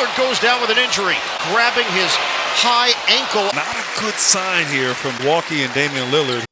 Lillard goes down with an injury, grabbing his high ankle. Not a good sign here from Milwaukee and Damian Lillard.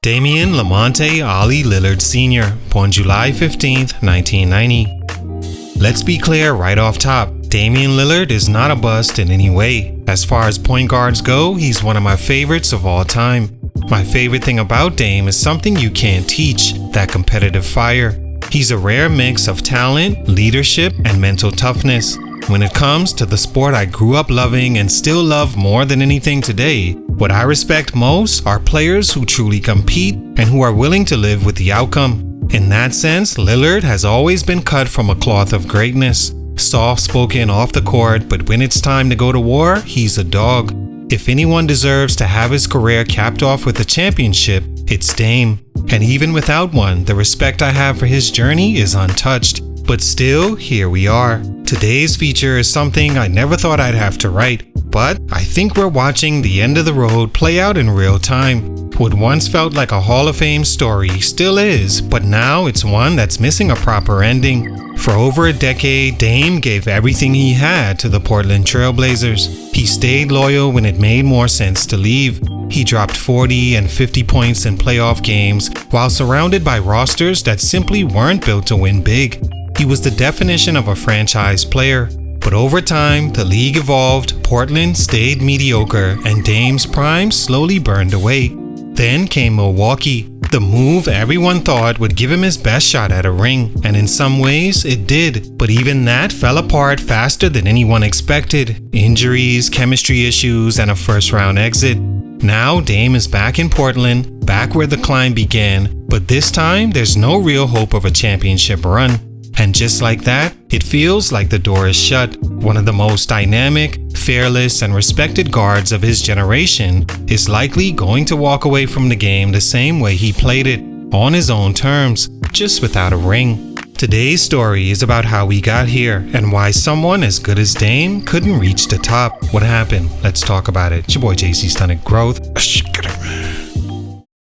Damian Lamonte Ali Lillard Sr., born July 15, 1990. Let's be clear right off top, Damian Lillard is not a bust in any way. As far as point guards go, he's one of my favorites of all time. My favorite thing about Dame is something you can't teach, that competitive fire. He's a rare mix of talent, leadership, and mental toughness. When it comes to the sport I grew up loving and still love more than anything today, what I respect most are players who truly compete and who are willing to live with the outcome. In that sense, Lillard has always been cut from a cloth of greatness. Soft-spoken off the court, but when it's time to go to war, he's a dog. If anyone deserves to have his career capped off with a championship, it's Dame. And even without one, the respect I have for his journey is untouched. But still, here we are. Today's feature is something I never thought I'd have to write, but I think we're watching the end of the road play out in real time. What once felt like a Hall of Fame story still is, but now it's one that's missing a proper ending. For over a decade, Dame gave everything he had to the Portland Trail Blazers. He stayed loyal when it made more sense to leave. He dropped 40 and 50 points in playoff games while surrounded by rosters that simply weren't built to win big. He was the definition of a franchise player. But over time, the league evolved, Portland stayed mediocre, and Dame's prime slowly burned away. Then came Milwaukee, the move everyone thought would give him his best shot at a ring, and in some ways it did. But even that fell apart faster than anyone expected. Injuries, chemistry issues, and a first-round exit. Now Dame is back in Portland, back where the climb began, but this time there's no real hope of a championship run. And just like that, it feels like the door is shut. One of the most dynamic, fearless, and respected guards of his generation is likely going to walk away from the game the same way he played it, on his own terms, just without a ring. Today's story is about how we got here and why someone as good as Dame couldn't reach the top. What happened? Let's talk about it. It's your boy JC Stunted Growth.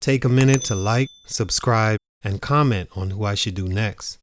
Take a minute to like, subscribe, and comment on who I should do next.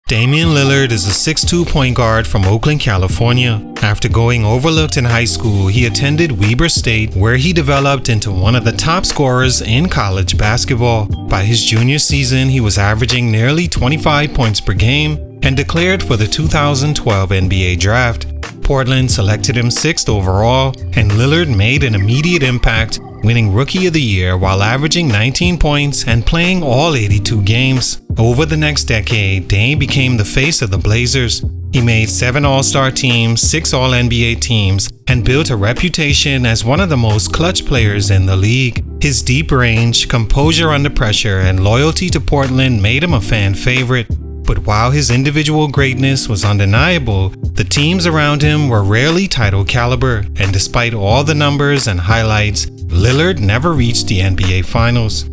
Damian Lillard is a 6'2" point guard from Oakland, California. After going overlooked in high school, he attended Weber State, where he developed into one of the top scorers in college basketball. By his junior season, he was averaging nearly 25 points per game and declared for the 2012 NBA Draft. Portland selected him 6th overall, and Lillard made an immediate impact, winning Rookie of the Year while averaging 19 points and playing all 82 games. Over the next decade, Dame became the face of the Blazers. He made 7 All-Star teams, 6 All-NBA teams, and built a reputation as one of the most clutch players in the league. His deep range, composure under pressure, and loyalty to Portland made him a fan favorite. But while his individual greatness was undeniable, the teams around him were rarely title caliber, and despite all the numbers and highlights, Lillard never reached the NBA Finals.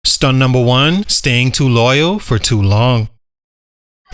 Stunt number 1, staying too loyal for too long.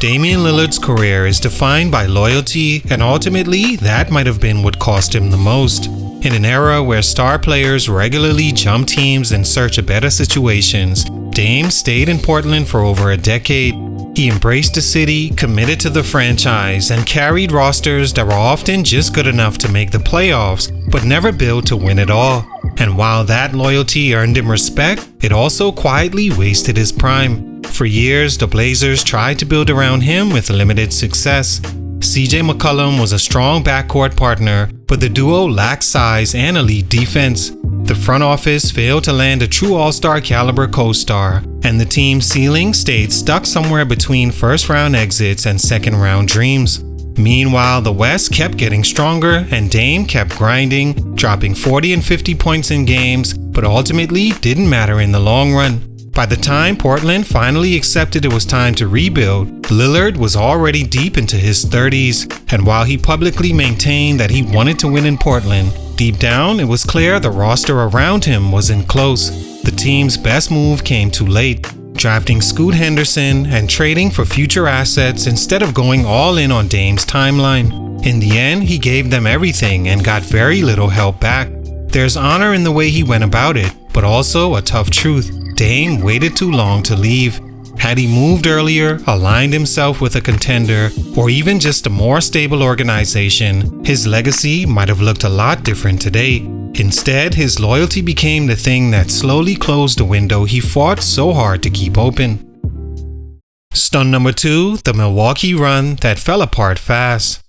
Damian Lillard's career is defined by loyalty, and ultimately that might have been what cost him the most. In an era where star players regularly jump teams in search of better situations, Dame stayed in Portland for over a decade. He embraced the city, committed to the franchise, and carried rosters that were often just good enough to make the playoffs, but never built to win it all. And while that loyalty earned him respect, it also quietly wasted his prime. For years, the Blazers tried to build around him with limited success. CJ McCollum was a strong backcourt partner, but the duo lacked size and elite defense. The front office failed to land a true all-star caliber co-star, and the team's ceiling stayed stuck somewhere between first-round exits and second-round dreams. Meanwhile, the West kept getting stronger, and Dame kept grinding, dropping 40 and 50 points in games, but ultimately didn't matter in the long run. By the time Portland finally accepted it was time to rebuild, Lillard was already deep into his 30s, and while he publicly maintained that he wanted to win in Portland, deep down it was clear the roster around him wasn't close. The team's best move came too late, drafting Scoot Henderson and trading for future assets instead of going all in on Dame's timeline. In the end, he gave them everything and got very little help back. There's honor in the way he went about it, but also a tough truth. Dame waited too long to leave. Had he moved earlier, aligned himself with a contender, or even just a more stable organization, his legacy might have looked a lot different today. Instead, his loyalty became the thing that slowly closed the window he fought so hard to keep open. Stunt number 2, the Milwaukee run that fell apart fast.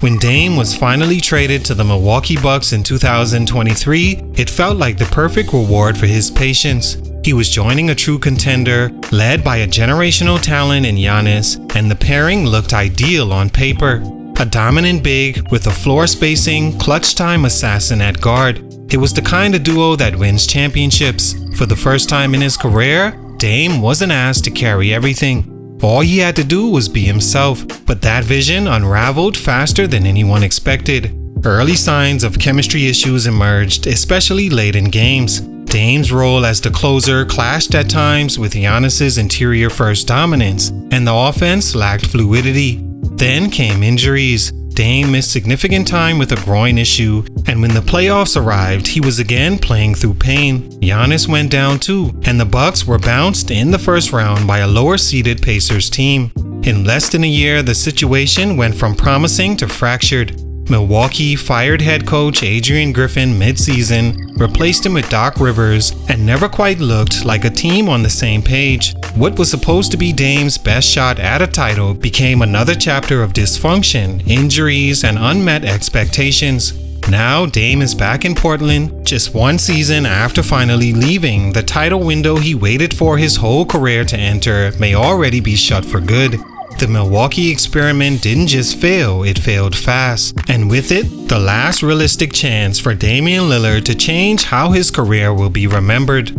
When Dame was finally traded to the Milwaukee Bucks in 2023, it felt like the perfect reward for his patience. He was joining a true contender, led by a generational talent in Giannis, and the pairing looked ideal on paper. A dominant big with a floor-spacing, clutch-time assassin at guard. It was the kind of duo that wins championships. For the first time in his career, Dame wasn't asked to carry everything. All he had to do was be himself, but that vision unraveled faster than anyone expected. Early signs of chemistry issues emerged, especially late in games. Dame's role as the closer clashed at times with Giannis's interior first dominance, and the offense lacked fluidity. Then came injuries. Dame missed significant time with a groin issue, and when the playoffs arrived, he was again playing through pain. Giannis went down too, and the Bucks were bounced in the first round by a lower-seeded Pacers team. In less than a year, the situation went from promising to fractured. Milwaukee fired head coach Adrian Griffin mid-season, replaced him with Doc Rivers, and never quite looked like a team on the same page. What was supposed to be Dame's best shot at a title became another chapter of dysfunction, injuries, and unmet expectations. Now Dame is back in Portland, just one season after finally leaving. The title window he waited for his whole career to enter may already be shut for good. The Milwaukee experiment didn't just fail, it failed fast. And with it, the last realistic chance for Damian Lillard to change how his career will be remembered.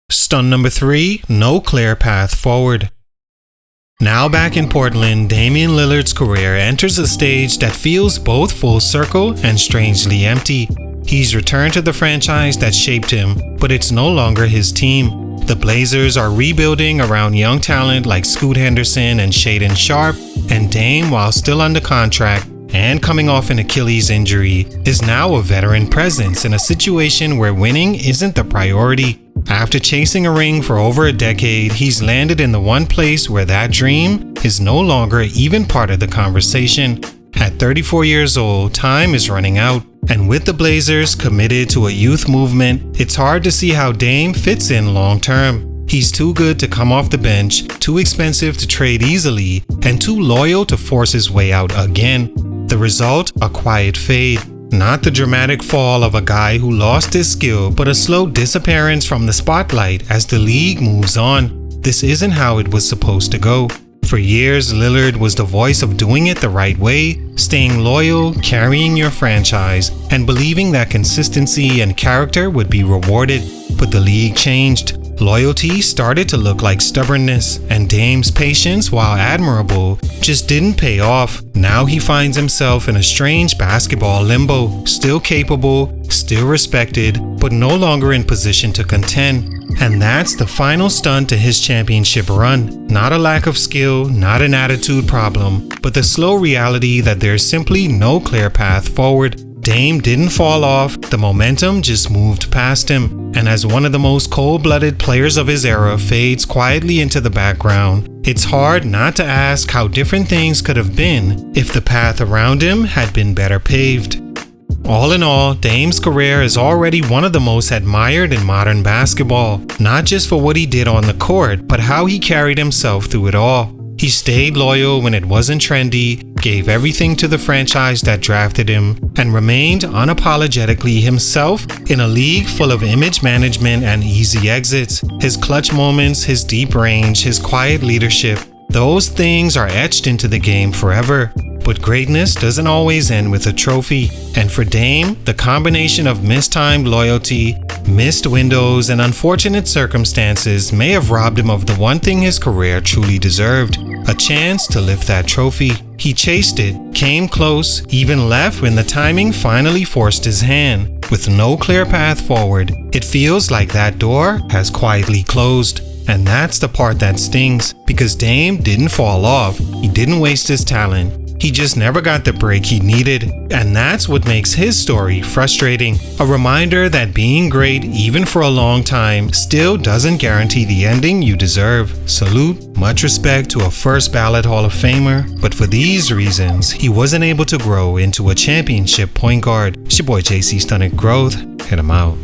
Stunt number 3, no clear path forward. Now back in Portland, Damian Lillard's career enters a stage that feels both full circle and strangely empty. He's returned to the franchise that shaped him, but it's no longer his team. The Blazers are rebuilding around young talent like Scoot Henderson and Shaedon Sharpe, and Dame, while still under contract and coming off an Achilles injury, is now a veteran presence in a situation where winning isn't the priority. After chasing a ring for over a decade, he's landed in the one place where that dream is no longer even part of the conversation. At 34 years old, time is running out, and with the Blazers committed to a youth movement, it's hard to see how Dame fits in long term. He's too good to come off the bench, too expensive to trade easily, and too loyal to force his way out again. The result? A quiet fade. Not the dramatic fall of a guy who lost his skill, but a slow disappearance from the spotlight as the league moves on. This isn't how it was supposed to go. For years, Lillard was the voice of doing it the right way, staying loyal, carrying your franchise, and believing that consistency and character would be rewarded. But the league changed. Loyalty started to look like stubbornness, and Dame's patience, while admirable, just didn't pay off. Now he finds himself in a strange basketball limbo, still capable, still respected, but no longer in position to contend. And that's the final stunt to his championship run. Not a lack of skill, not an attitude problem, but the slow reality that there's simply no clear path forward. Dame didn't fall off, the momentum just moved past him. And as one of the most cold-blooded players of his era fades quietly into the background, it's hard not to ask how different things could have been if the path around him had been better paved. All in all, Dame's career is already one of the most admired in modern basketball, not just for what he did on the court, but how he carried himself through it all. He stayed loyal when it wasn't trendy, gave everything to the franchise that drafted him, and remained unapologetically himself in a league full of image management and easy exits. His clutch moments, his deep range, his quiet leadership, those things are etched into the game forever. But greatness doesn't always end with a trophy. And for Dame, the combination of mistimed loyalty, missed windows, and unfortunate circumstances may have robbed him of the one thing his career truly deserved: a chance to lift that trophy. He chased it, came close, even left when the timing finally forced his hand. With no clear path forward, it feels like that door has quietly closed. And that's the part that stings, because Dame didn't fall off, he didn't waste his talent. He just never got the break he needed, and that's what makes his story frustrating. A reminder that being great, even for a long time, still doesn't guarantee the ending you deserve. Salute, much respect to a first ballot Hall of Famer, but for these reasons, he wasn't able to grow into a championship point guard. It's your boy JC Stunted Growth. Hit him out.